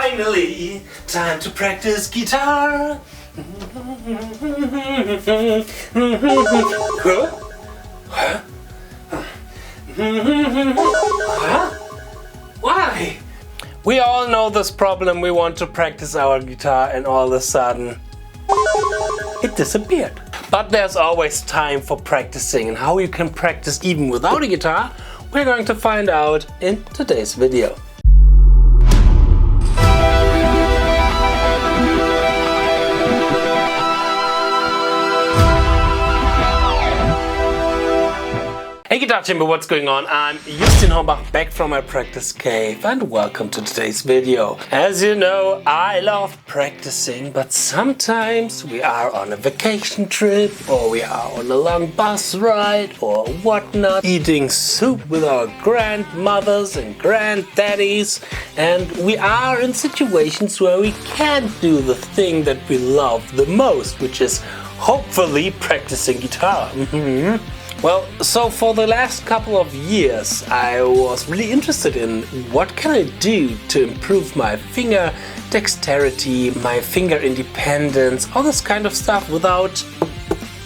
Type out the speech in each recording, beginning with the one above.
Finally, time to practice guitar. Huh? Huh? Huh? Why? We all know this problem. We want to practice our guitar and all of a sudden it disappeared. But there's always time for practicing, and how you can practice even without a guitar, we're going to find out in today's video. Hey Guitar Chamber, what's going on? I'm Justin Hombach, back from my practice cave, and welcome to today's video. As you know, I love practicing, but sometimes we are on a vacation trip, or we are on a long bus ride, or whatnot, eating soup with our grandmothers and granddaddies, and we are in situations where we can't do the thing that we love the most, which is hopefully practicing guitar. Well, so for the last couple of years I was really interested in what can I do to improve my finger dexterity, my finger independence, all this kind of stuff without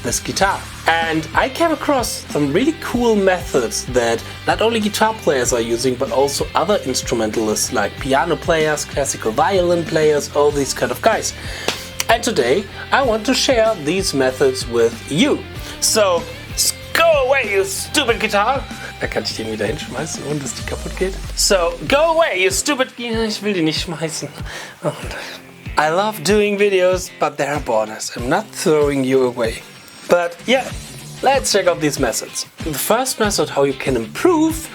this guitar. And I came across some really cool methods that not only guitar players are using, but also other instrumentalists like piano players, classical violin players, all these kind of guys. And today I want to share these methods with you. So go away, you stupid guitar! Da kann ich den wieder hinschmeißen, ohne dass die kaputt geht. So, go away, you stupid... Ich will die nicht schmeißen. I love doing videos, but there are borders. I'm not throwing you away. But yeah, let's check out these methods. The first method, how you can improve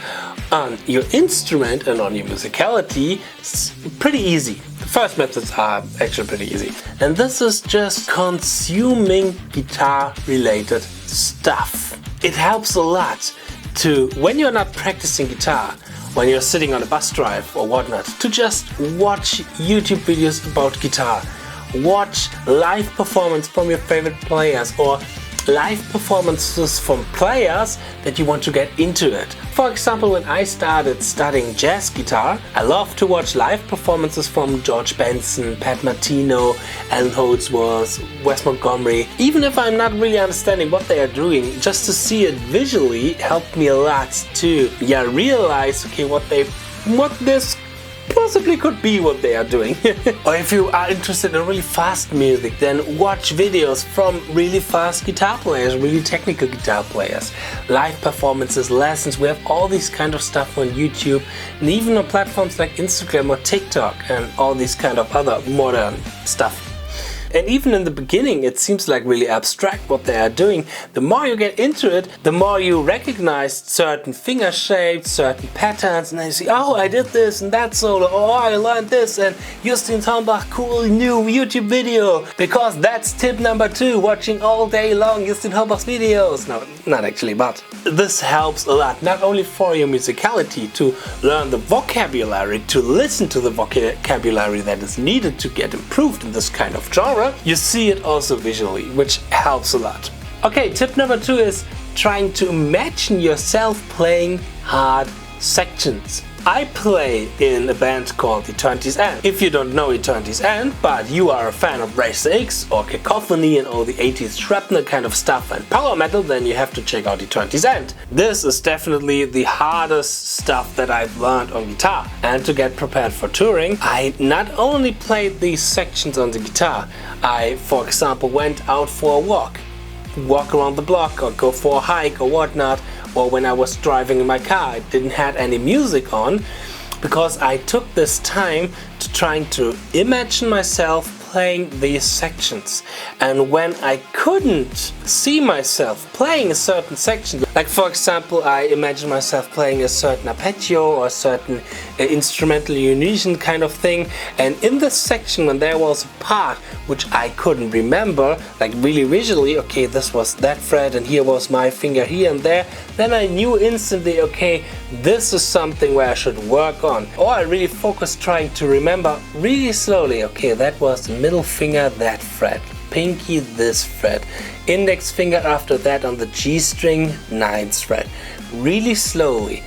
on your instrument and on your musicality, is pretty easy. The first methods are actually pretty easy. And this is just consuming guitar-related stuff. It helps a lot to, when you're not practicing guitar, when you're sitting on a bus drive or whatnot, to just watch YouTube videos about guitar. Watch live performance from your favorite players, or live performances from players that you want to get into it. For example, when I started studying jazz guitar, I love to watch live performances from George Benson, Pat Martino, Alan Holdsworth, Wes Montgomery. Even if I'm not really understanding what they are doing, just to see it visually helped me a lot to realize what this possibly could be what they are doing. Or if you are interested in really fast music, then watch videos from really fast guitar players, really technical guitar players. Live performances, lessons, we have all these kind of stuff on YouTube, and even on platforms like Instagram or TikTok and all these kind of other modern stuff. And even in the beginning it seems like really abstract what they are doing. The more you get into it, the more you recognize certain finger shapes, certain patterns, and then you see, oh, I did this and that solo, oh, I learned this, and Justin Hombach, cool new YouTube video, because that's tip number 2, watching all day long Justin Hombach's videos. No, not actually, but this helps a lot, not only for your musicality, to learn the vocabulary, to listen to the vocabulary that is needed to get improved in this kind of genre. You see it also visually, which helps a lot. Okay, tip number 2 is trying to imagine yourself playing hard sections. I play in a band called Eternity's End. If you don't know Eternity's End, but you are a fan of Race X or Cacophony and all the 80s shrapnel kind of stuff and power metal, then you have to check out Eternity's End. This is definitely the hardest stuff that I've learned on guitar. And to get prepared for touring, I not only played these sections on the guitar, I, for example, went out for a walk around the block or go for a hike or whatnot. Or when I was driving in my car, I didn't have any music on, because I took this time to trying to imagine myself playing these sections. And when I couldn't see myself playing a certain section, like for example, I imagine myself playing a certain arpeggio or a certain instrumental unison kind of thing, and in this section when there was a part which I couldn't remember, like really visually, okay, this was that fret and here was my finger here and there, then I knew instantly, okay, this is something where I should work on. Or I really focused trying to remember really slowly, okay, that was the middle finger, that fret, pinky, this fret, index finger after that on the G string, 9th fret, really slowly.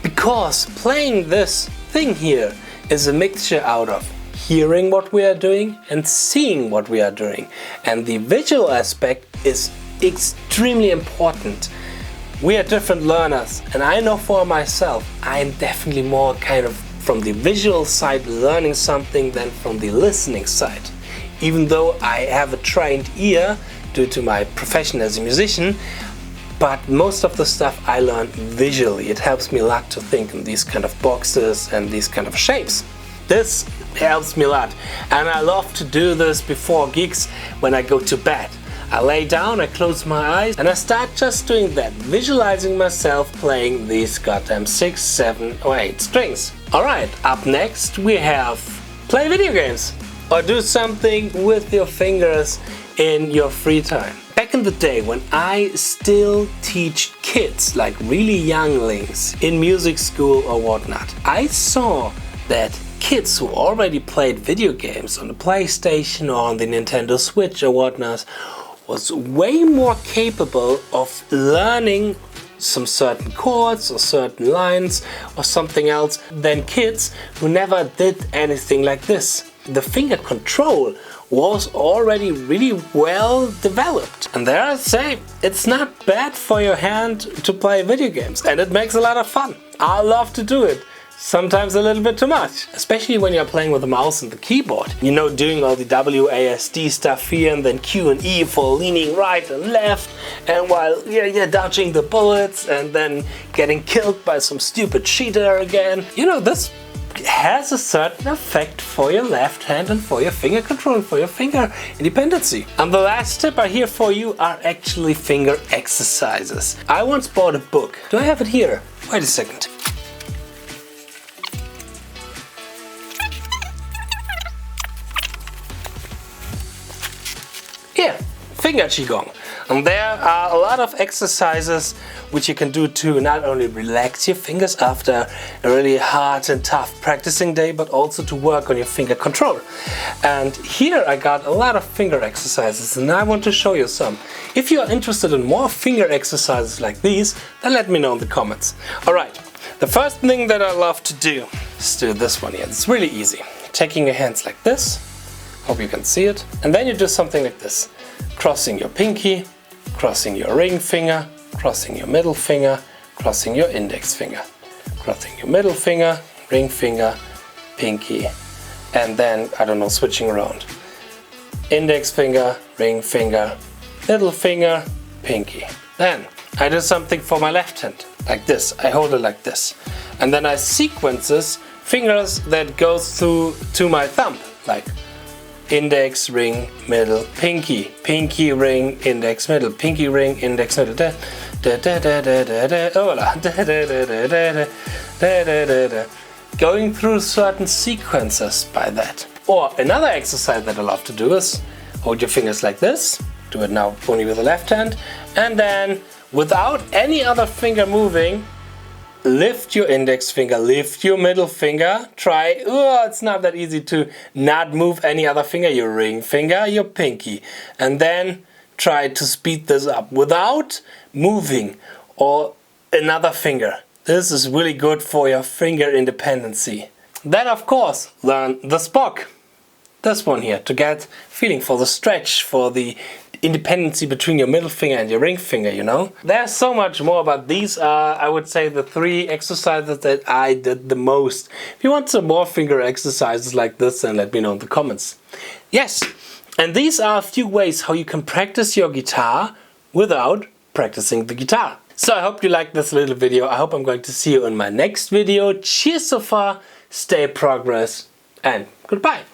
Because playing this thing here is a mixture out of hearing what we are doing and seeing what we are doing. And the visual aspect is extremely important. We are different learners, and I know for myself, I am definitely more kind of from the visual side learning something than from the listening side. Even though I have a trained ear due to my profession as a musician, but most of the stuff I learn visually. It helps me a lot to think in these kind of boxes and these kind of shapes. This helps me a lot, and I love to do this before gigs when I go to bed. I lay down, I close my eyes, and I start just doing that, visualizing myself playing these goddamn 6, 7 or 8 strings. Alright, up next we have play video games or do something with your fingers in your free time. Back in the day when I still teach kids, like really younglings, in music school or whatnot, I saw that kids who already played video games on the PlayStation or on the Nintendo Switch or whatnot was way more capable of learning some certain chords or certain lines or something else than kids who never did anything like this. The finger control was already really well developed. And there I say, it's not bad for your hand to play video games, and it makes a lot of fun. I love to do it. Sometimes a little bit too much, especially when you're playing with the mouse and the keyboard. You know, doing all the WASD stuff here and then Q and E for leaning right and left, and while you're dodging the bullets and then getting killed by some stupid cheater again. You know, this has a certain effect for your left hand and for your finger control and for your finger independency. And the last tip I have for you are actually finger exercises. I once bought a book. Do I have it here? Wait a second. Here, finger Qigong. And there are a lot of exercises which you can do to not only relax your fingers after a really hard and tough practicing day, but also to work on your finger control. And here I got a lot of finger exercises, and I want to show you some. If you are interested in more finger exercises like these, then let me know in the comments. Alright, the first thing that I love to do is do this one here. It's really easy. Taking your hands like this, hope you can see it, and then you do something like this. Crossing your pinky, crossing your ring finger, crossing your middle finger, crossing your index finger, crossing your middle finger, ring finger, pinky, and then, I don't know, switching around. Index finger, ring finger, middle finger, pinky. Then I do something for my left hand, like this. I hold it like this. And then I sequences fingers that goes through to my thumb, like index, ring, middle, pinky, pinky, ring, index, middle, pinky, ring, index, middle, da da da da da da da, hola, da da da da da da da da da da. Going through certain sequences by that. Or another exercise that I love to do is hold your fingers like this. Do it now only with the left hand, and then without any other finger moving, lift your index finger, lift your middle finger, try, it's not that easy to not move any other finger, your ring finger, your pinky, and then try to speed this up without moving or another finger. This is really good for your finger independency. Then of course, learn the Spock. This one here, to get feeling for the stretch, for the independency between your middle finger and your ring finger, you know. There's so much more, but these are, I would say, the 3 exercises that I did the most. If you want some more finger exercises like this, then let me know in the comments. Yes, and these are a few ways how you can practice your guitar without practicing the guitar. So I hope you liked this little video. I hope I'm going to see you in my next video. Cheers so far, stay progress, and goodbye.